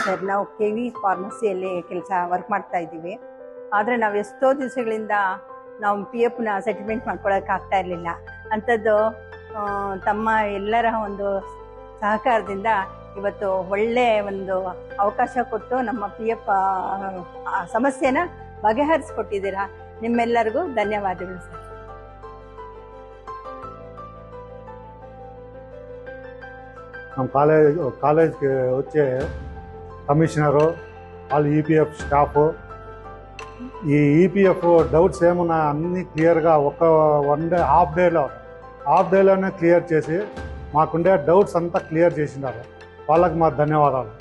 Sir, ನಾವು KV ಫಾರ್ಮಸಿಯಲ್ಲಿ work ಮಾಡ್ತಾ ಇದ್ದೀವಿ. ಆದರೆ ನಾವು ಎಷ್ಟೋ ದಿವಸಗಳಿಂದ ನಾವು PFನ ಸೆಟಲ್ಮೆಂಟ್ ಮಾಡ್ಕೊಳ್ಳೋಕ್ಕಾಗ್ತಾ ಇರಲಿಲ್ಲ. ಅಂಥದ್ದು ತಮ್ಮ ಎಲ್ಲರ ಒಂದು ಸಹಕಾರದಿಂದ ಇವತ್ತು ಒಳ್ಳೆಯ ಒಂದು ಅವಕಾಶ ಕೊಟ್ಟು ನಮ್ಮ PF ಸಮಸ್ಯೆನ ಬಗೆಹರಿಸ್ಕೊಟ್ಟಿದ್ದೀರಾ. ನಿಮ್ಮೆಲ್ಲರಿಗೂ ಧನ್ಯವಾದಗಳು ಸರ್. ನಮ್ಮ కాలేజ్కి వచ్చే కమిషనరు వాళ్ళు EPF స్టాఫ్ ఈ EPF డౌట్స్ ఏమన్నా అన్నీ క్లియర్గా హాఫ్ డేలోనే క్లియర్ చేసి మాకుండే డౌట్స్ అంతా క్లియర్ చేసినారు. వాళ్ళకి మా ధన్యవాదాలు.